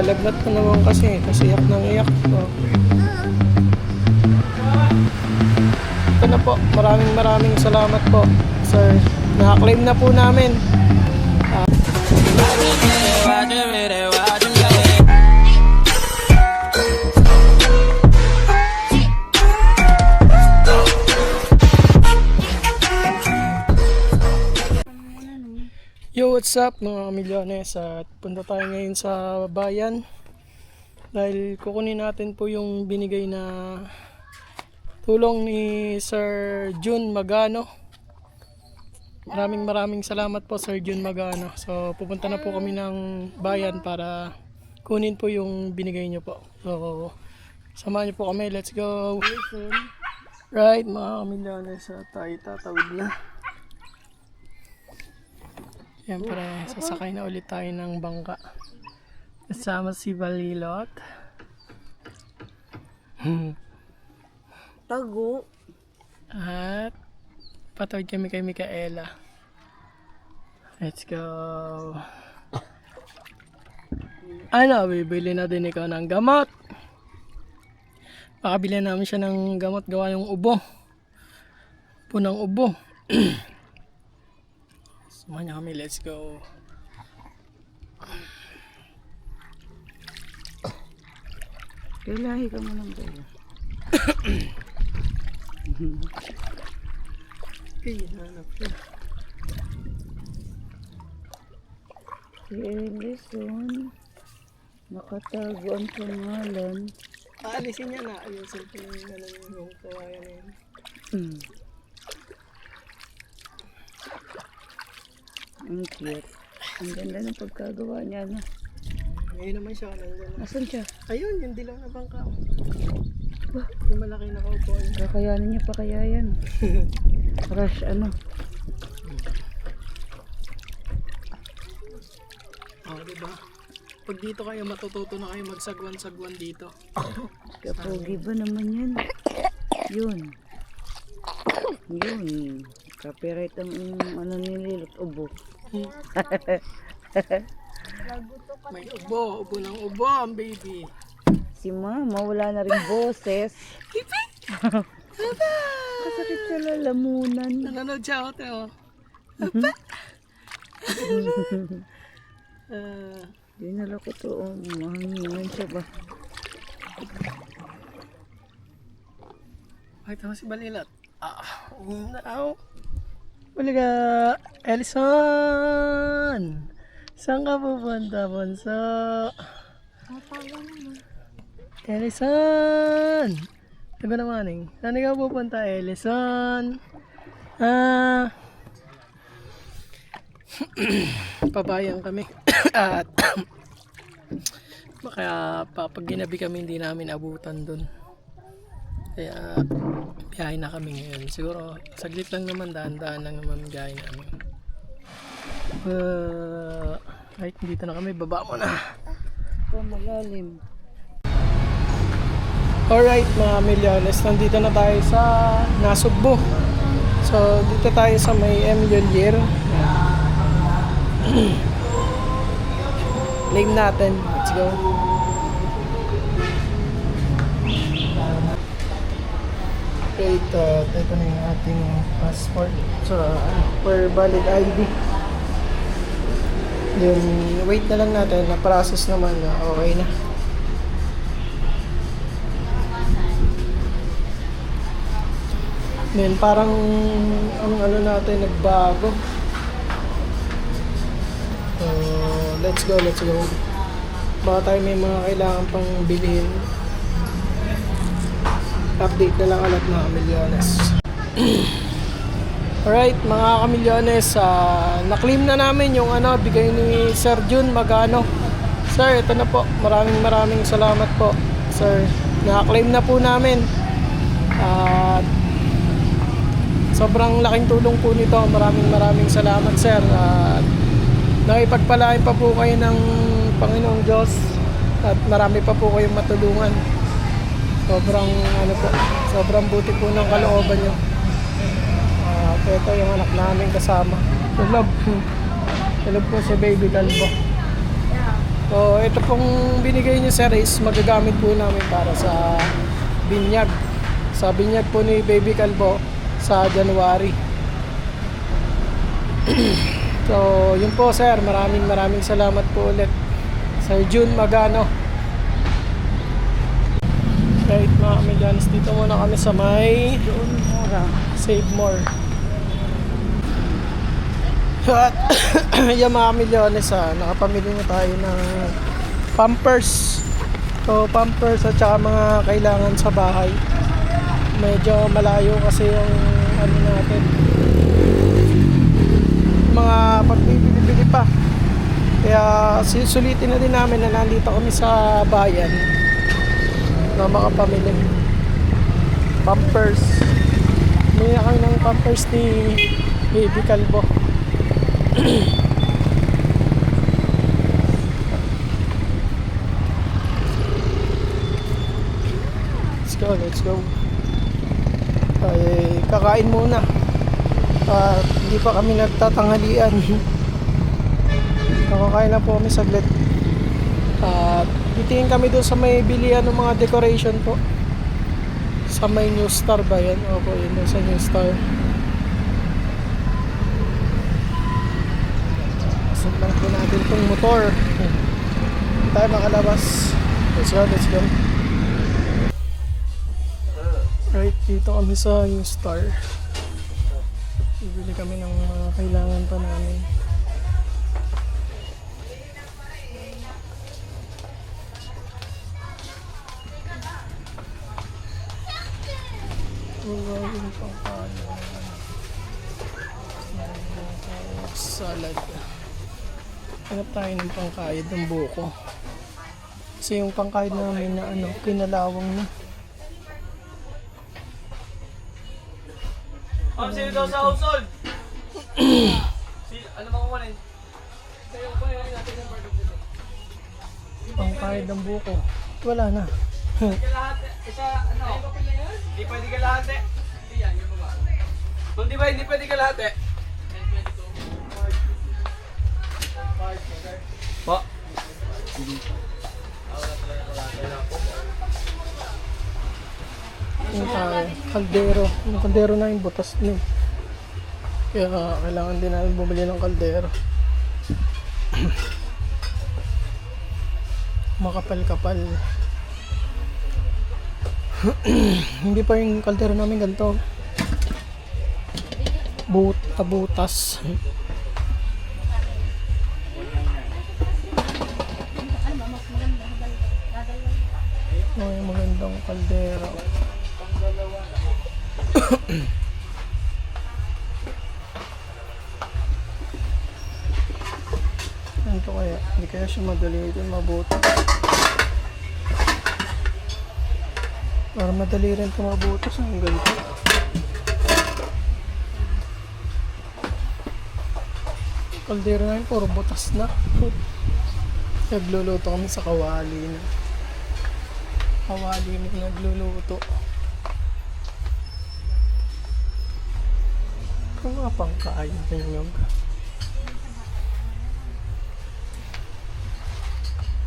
Lagnat ko naman kasi iyak ng iyak ko. Ito na po, maraming salamat po, sir. Naka-claim na po namin. Yo, what's up mga kamilyones, at punta tayo ngayon sa bayan dahil kukunin natin po yung binigay na tulong ni Sir Jun Magano. Maraming salamat po, Sir Jun Magano. So pupunta na po kami ng bayan para kunin po yung binigay nyo po. So samahan nyo po kami, let's go. Right mga kamilyones, tayo tatawid na. Siyempre, sasakay na ulit tayo ng bangka. Kasama si Balilot. Tago. At patawid kami kay Micaela. Let's go. Ano, bibili na din ikaw ng gamot. Pakabili namin siya ng gamot gawa yung ubo. Punang ubo. Samahan niya kami, let's go. Kailahi ka mo lang tayo. Okay, hanap siya. Si Ellison, nakatago ang pangalan. Aalisin niya na. Ayusin ko yung kawayan na yun. Ang cute. Ang ganda ng pagkagawa niya na. Ngayon naman siya. Asan siya? Ayun, yung dilaw na bangka. Yung malaki na kaupo. Kakayanin niya pa kaya yan. Rush ano. Diba? Pag dito kayo, matututo na kayo magsagwan-sagwan dito. Kapogi ba naman yan? Yun. Yun. Copyright ang ano nililot ubo. May ubo ng ubo ang baby. Si mama wala na rin boses. Kasakit sa lalamunan. Nanonood siya ako, Teo. Dinala ko to. Mahanginan siya ba? Bakit ako si Balilat? Now. Baliga, Ellison! Saan ka pupunta, Bonso? Ellison! Diba naman eh? Saan ka pupunta, Ellison? Pabayang kami. At baka pag ginabi kami hindi namin abutan dun. Kaya biyahe na kami ngayon. Siguro saglit lang naman, daan-daan lang naman biyahe namin. Right, dito na kami. Baba mo na. Ito malalim. Alright mga milyones, nandito na tayo sa Nasugbo. So dito tayo sa may Emilier. Claim natin. Let's go. Okay, ito na yung ating passport. So, for valid ID. Yun, wait na lang natin. Na-process naman. Okay na. Then, parang ang ano natin nagbago. So, let's go. Baka tayo may mga kailangan pang bilhin. Update na lang alat mga kamilyones. Alright mga kamilyones, na-claim na namin yung bigay ni Sir Jun Magano. Sir, ito na po. Maraming salamat po, sir. Na-claim na po namin. At sobrang laking tulong po nito. Maraming salamat, sir. At nakipagpalain pa po kayo ng Panginoong Diyos. At marami pa po kayong matulungan. Sobrang buti po ng kalooban nyo. Ito yung anak namin kasama. Tulog po si Baby Galbo. So, ito pong binigay niyo sir is magagamit po namin para sa binyag. Sa binyag po ni Baby Calvo sa January. So, yun po sir. Maraming salamat po ulit. Sir June Magano. Right mga kamilyanis, dito muna kami sa may Doon mura. Save More. At yung mga milyones nakapamili na tayo ng pampers. So pampers at saka mga kailangan sa bahay. Medyo malayo kasi yung ano natin. Mga pagbibili pa. Kaya sulitin na din namin na nandito kami sa bayan na makapamili. Pampers. Bili na kami ng pampers ni Baby Calvo. Let's go. Ay, kakain muna. Hindi pa kami nagtatanghalian. Nakakain lang po kami saglit. Titingin kami doon sa may bilihan ng mga decoration po. Sa may New Star ba yan? Opo, yun sa New Star. Pasok lang po natin itong motor. Tayo makalabas. Let's go. Right, dito kami sa New Star. Bibili kami ng mga kailangan pa namin. Yung pangkain. Salad. Hanap tayo ng pangkayad ng buko. Kasi yung pangkayad namin na kinalawang na. Sino daw sa household? Ano ba kukunin? Pangkayad ng buko. Wala na. Kalahati. Isa, ano? Hindi pwede kalahati. Kung di ba hindi pwede kalahati? Po. Yung kaldero. Yung kaldero na yung butas na. Kaya kailangan din namin bumili ng kaldero. Makapal-kapal. Hindi pa yung kaldero namin ganito. Butas. Yung magandang kaldero. Ito kaya, hindi kaya siya madali rin mabuti. Para madali rin ito mabutos ang ganito. Kaldero na yun, puro butas na. Nagluluto kami sa kawali na. Kawali na nagluluto. Kung nga pang kain ng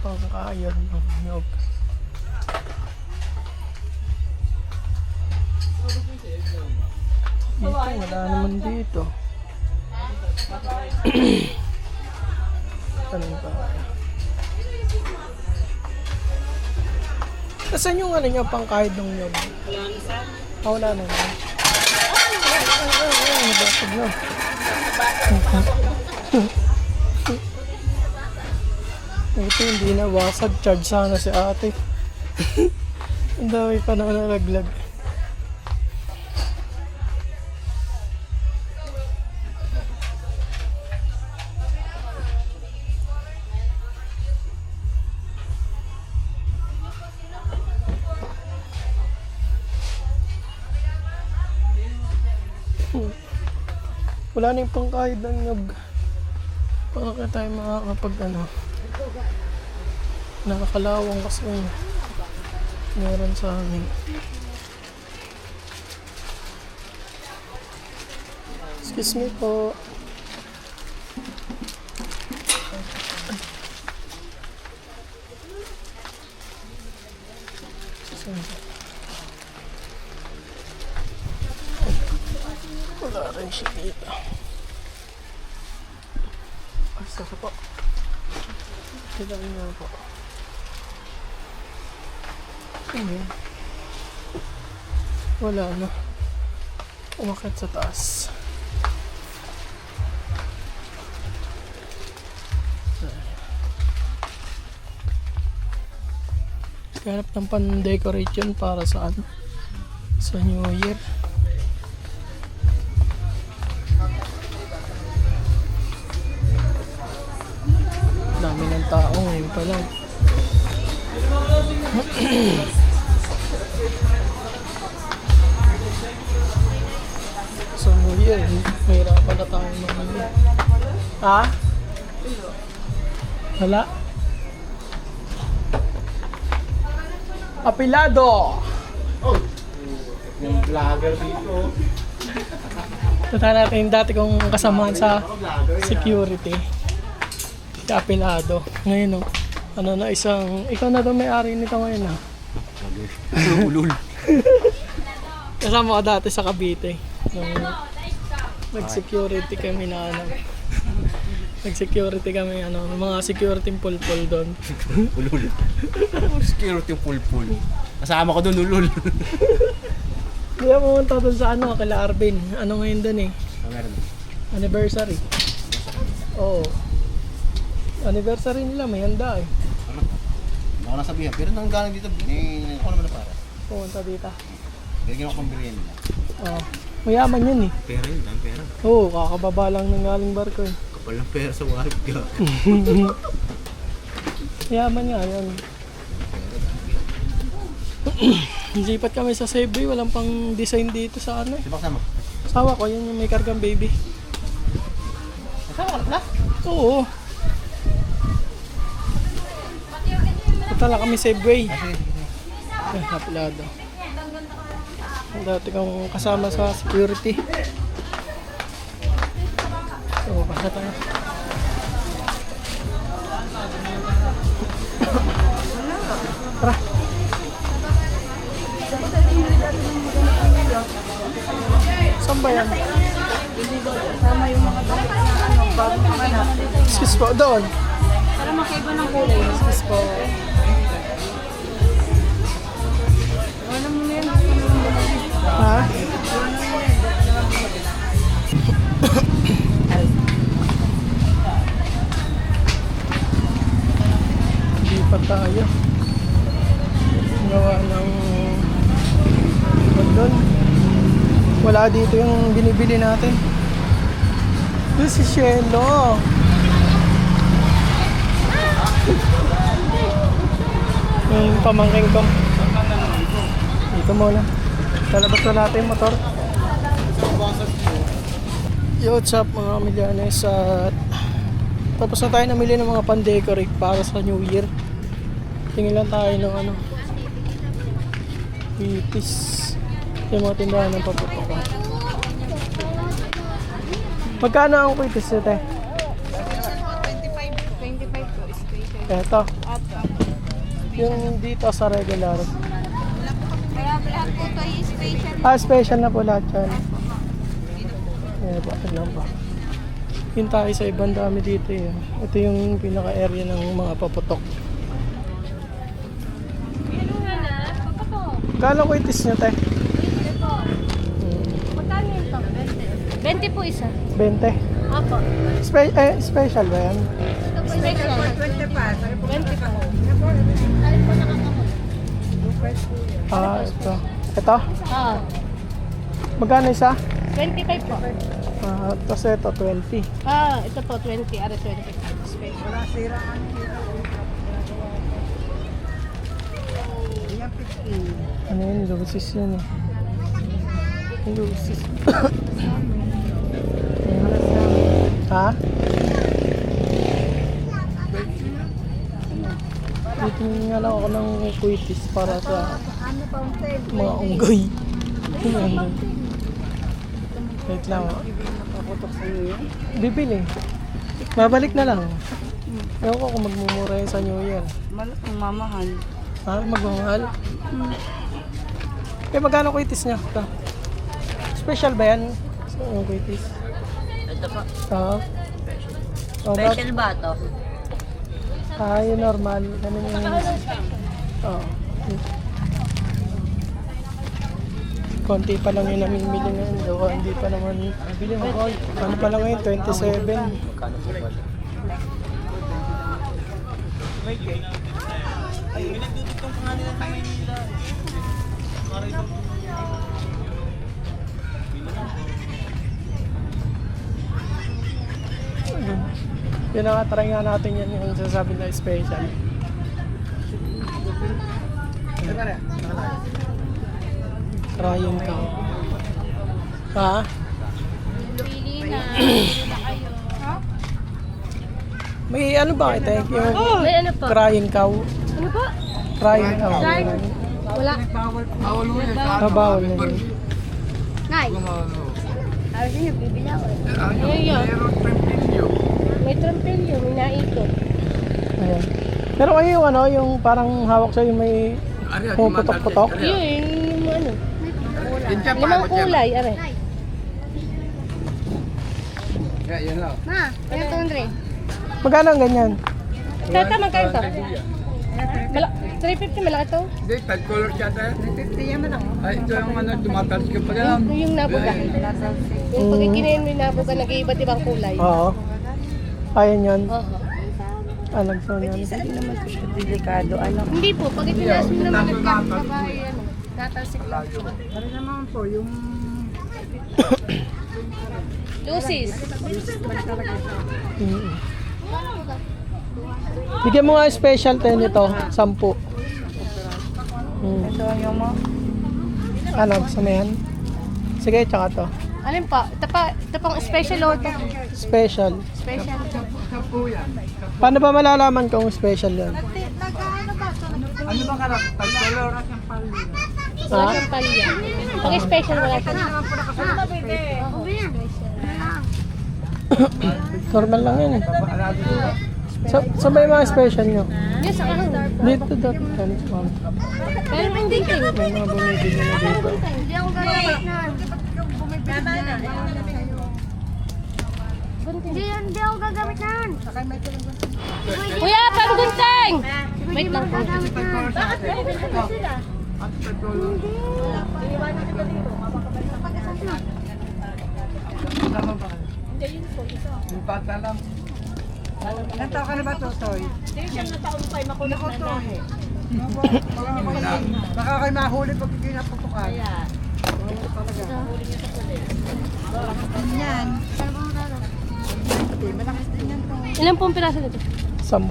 pangkayan ng nyog. Dito, wala naman dito. Anong kaya? Saan yung ano niya pangkahid ng nyog? Wala na naman. Basag na. Ito hindi na wasag. Charge sana si ate. Ang dami pa naman nalaglag. Wala na yung pangkahid ng nyog. Para kaya tayo makakapag nakakalawang kasi meron sa amin. Excuse me po. Wala rin siya dito. Asa ka po? Sila niyo po. Ayan. Wala na. Umakit sa taas. Hanap ng pan-decoration para sa ano? Sa New Year. Dami ng tao ngayon pa lang. Sa New Year, mahirapan na tayo mamili. Ha? Wala? Apilado! Yung vlogger dito. Punta natin yung dati kong kasamahan sa security. Si Apilado. Ngayon ano na isang, ikaw na daw may-ari nito ngayon Ulul. Kasama ko dati sa Cavite. Nung nag-security kami na nag-security kami mga security pulpul doon. Ulul. Security pulpul. Kasama ko doon, ulul. Hindi ako pumunta doon sa kala Arvin. Ano ngayon doon eh? Meron. Anniversary. Oo. Anniversary nila, may handa eh. Hindi ako nasabihan. Pero nang galing dito, ako naman na para. Pumunta dito. Bigyan ako pambirihan nila. Oo. Mayaman yun eh. Pera yun, dami pera. Oo, kakababa lang ng galing barko eh. Kapal ng pera sa wallet ka. Mayaman nga yan. Sipat kami sa Savoy, walang pang design dito sa ano eh. Sibak sama. Asawa ko, yun yung may kargang baby. Kasama ka na? Oo. Punta lang kami Savoy. Ay, Apilado. Dati kong kasama sa security. So, pasa tayo. Tara. Saan ba yan? Sama yung mga bagong anak. Excuse po, doon. Para makaiba ng kulay. Excuse po. Alam mo na yan. Ha? Hindi pa tayo. Gawa ng doon. Wala dito yung binibili natin. Doon si Shelo. Yung pamangking ko. Dito muna. Lalabas na natin yung motor. Yo, what's up mga kamilyanes? Tapos na tayo namili ng mga pan-decorate para sa New Year. Tingin lang tayo ng pipis. Yung mga tindahan ng paputok. Magkano ang pipis ito? 25 po. Eto. Yung dito sa regular. Kaya lahat po ito ay special. Special na po lahat yan. Bakit lang ba? Yun tayo sa ibang dami dito eh. Ito yung pinaka-area ng mga paputok. Kala ko itis nyo, te? 20 po. Magkano yun to? 20 po isa. 20. Apo. Special ba yan? Special. 20 pa. 20 pa. Ito. Ito? Ah, Magkano isa? 25 po. Tapos ito, 20. Ah, ito po 20, ara 25. Special. Wala sira Ano yun? Lucis yun eh. Lucis. Ha? Titingin nga lang ako ng kuitis para sa mga unggoy. Wait lang. Bibili. Babalik na lang. Ewan ko kung magmumura yun sa New Year. Malaking mamahal. Ha? Magmamahal? Eh, magkano kwitis niya? Ito. Special ba yan? Yung kwitis? Ito po. Oo. Special ba to? Yung normal. Ganun yung... Oo. Konti pa lang yung namimili ngayon. O, hindi pa naman... Ano pa lang ngayon? 27. Pinaka-try nga natin yan yung sasabi na special. Trying ka. Ha? Pili na. Pili na kayo. May ano ba ito? Yung May ano po? crying cow. Ano po? Crying cow. Wala. Bawal na yun. Nay. Ano siya bibili ako? May trompilyo, may naikot. Ayan. Pero kayo yung ano, yung parang hawak sa'yo may puputok-putok. Yun, yung ano. Limang kulay, are. Ma, ano to, Andre? Magkano ang ganyan? Tata, magkano to? 350, malaki to? Hindi, third color siya tayo. 350 yan lang. Ay, ito yung ano, tumatalas ka pa gano'n. Yung nabuga. Yung pag ikinayin mo yung nabuga, nag-iiba't ibang kulay. Oo. Ayan yun. Oo. Alam ko yan. Hindi naman po siya delikado, alam. Hindi po, pag itinaas mo naman nagkakabahay, ano, natalsik lang. Ano naman po, yung... Lucis. Mm. Bigyan mo nga special tayo nito, 10. Ito yung mo. Ano, gusto mo yan? Sige, tsaka to. Alin pa? Ito pang special order. Special. Special. Paano ba malalaman kung special yan? Ano ba karap? Third color? Wala Ha? siyang palya. Pag special, wala siya. Normal lang yan eh. Sa ba yung mga special nyo? Yes, sa kanan. Dito, dito. Pero hindi king. May mga bumibili na dito. Hindi ako gagawin na. Hindi ako gagamit na. Kuya, panggunteng! Wait lang po. Bakit nabibili sila? Yung bata lang. Ilan taon ka na ba, Totoy? Baka kayo mahuli pag hindi naputukan. Yan. Malakas din yan to. Ilan pong piraso nito? 10.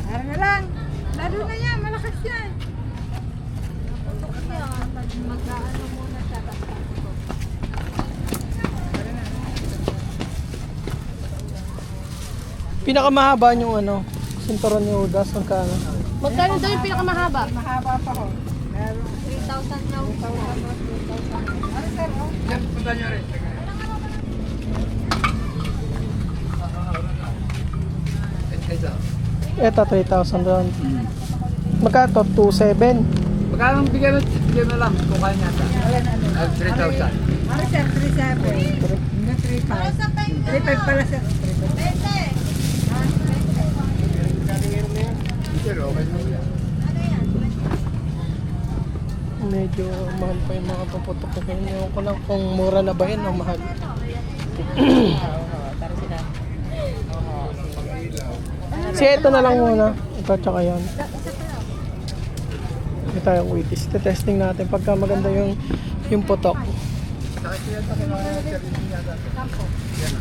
Ara na lang. Lalo na yan, malakas yan. Pinakamahaba yung ano, sinturon ni Udas, magkano? Magkano daw yung pinakamahaba? Mahaba pa ho. Meron. 3,000 daw. Ano sir, oh? Yan, punta nyo rin. Ito, 3,000 doon. Magkano to? 2,700. Magkano bigyan na lang kung kaya niya ta? 3,000. Ano sir, 3,700. Hindi 3,500. 3,500 pala sir. 3,500. Sir, okay na yan. Medyo mahal pa yung mga paputok ko. Ewan ko lang kung mura na ba yun o mahal. Sige, ito na lang muna. Ito tsaka yan. Ito tayong waitis. Testing natin pagka maganda yung putok.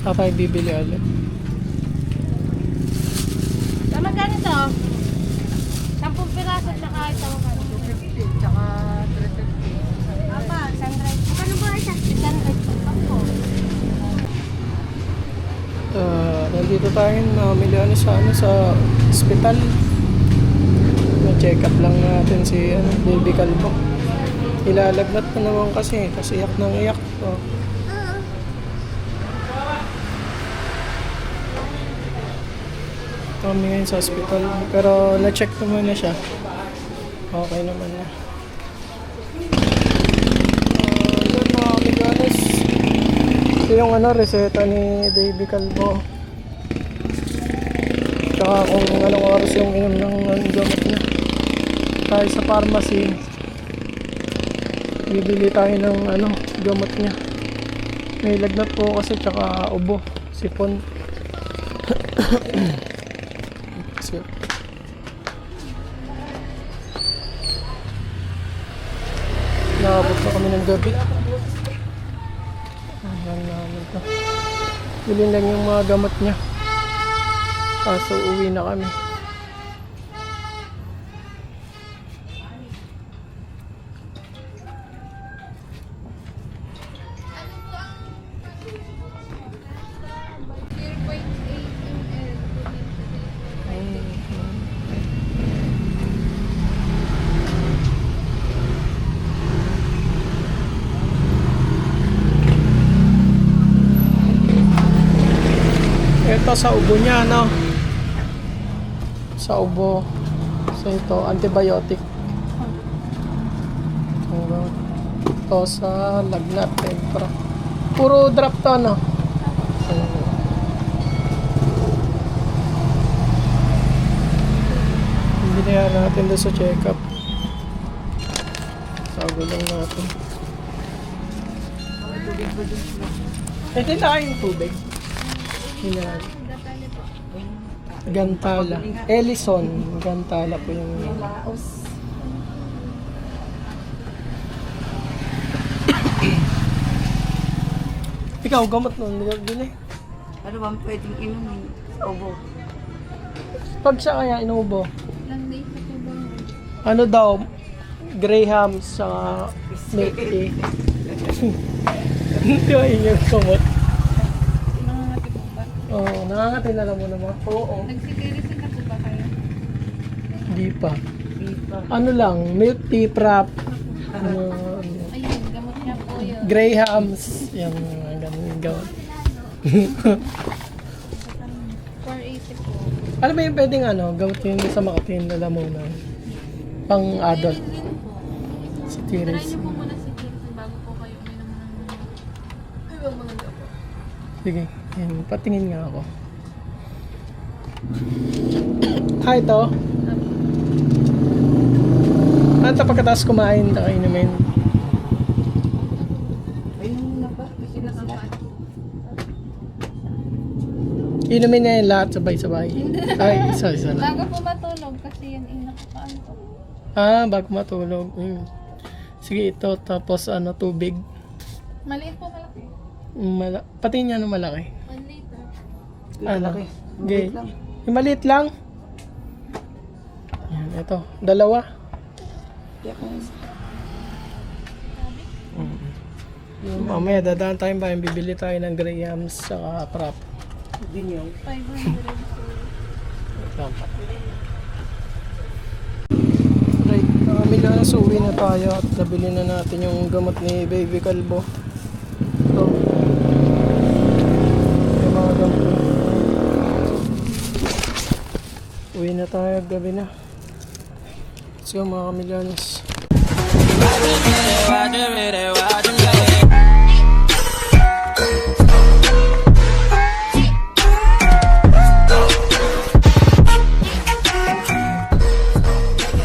Tayo bibili ulit. Magkano to? 10 piraso at saka ito. 250, tsaka 350. Apa, sunrise. Magkano ba isa? Sunrise. Nandito tayo namili sa ospital. Na-check up lang natin si Baby Calvo. Ilalagnat na naman kasi iyak nang iyak. Oh. kami ngayon sa hospital. Pero na-check naman na siya. Okay naman na. Yun mga kamiganes. Ito yung reseta ni Baby Calvo. Tsaka kung anong oras yung inom ng gamot niya. Tayo sa pharmacy. Bibili tayo ng gamot niya. May lagnat po kasi tsaka ubo. Sipon. So, naabot na kami ng gabi. Ayan namin to. Bilhin lang yung mga gamot niya. Kaso uwi na kami. Ito sa ubo niya, sa ubo. So ito, antibiotic. Ito sa lagnat, tempra. Puro drop to, Binayaran natin doon sa check-up. Sago lang natin. Ito na yung tubig. Gantala. Ellison. Gantala po yung ikaw, gamot nun. Bili. Ano bang pwedeng inumin sa ubo? Pag siya kaya inubo. Ano daw? Graham sa milk tea. Hindi ba yung gamot? Oo, nakakatay na lang mo naman. Oo. Nagsikirisin na po ba kayo? Hindi pa. Ano lang, milk tea prep. Ayun, gamot niya po yun. Grahams. Yung ganun yung gamot. 480 po. Ano ba yung pwedeng gamot yung sa Makati yung lalamunan? Pang adult. Si Try Tiris. niyo po muna si Kirsten bago po kayo uminom ng ibang mga gamot. Sige, yan, patingin nga ako. Ito. Ito pagkatapos kumain, nakainumin. Ayun na ba? Kasi Inumin na yung lahat sabay-sabay. Ay, isa-isa lang. Bago po matulog kasi yan yung nakakaano po. Bago matulog. Sige, ito. Tapos tubig. Maliit po malaki. Pati niya malaki. 1 liter. Malaki. Okay. Maliit lang. Yung maliit lang. Yan, ito. Dalawa. Mamaya dadaan tayo ba yung bibili tayo ng Grahams sa prop. 500. Right, kami na sa uwi na tayo at nabili na natin yung gamot ni Baby Calvo. Ito. Yung mga gamot. Uwi na tayo, gabi na. Let's go mga kamilyanos.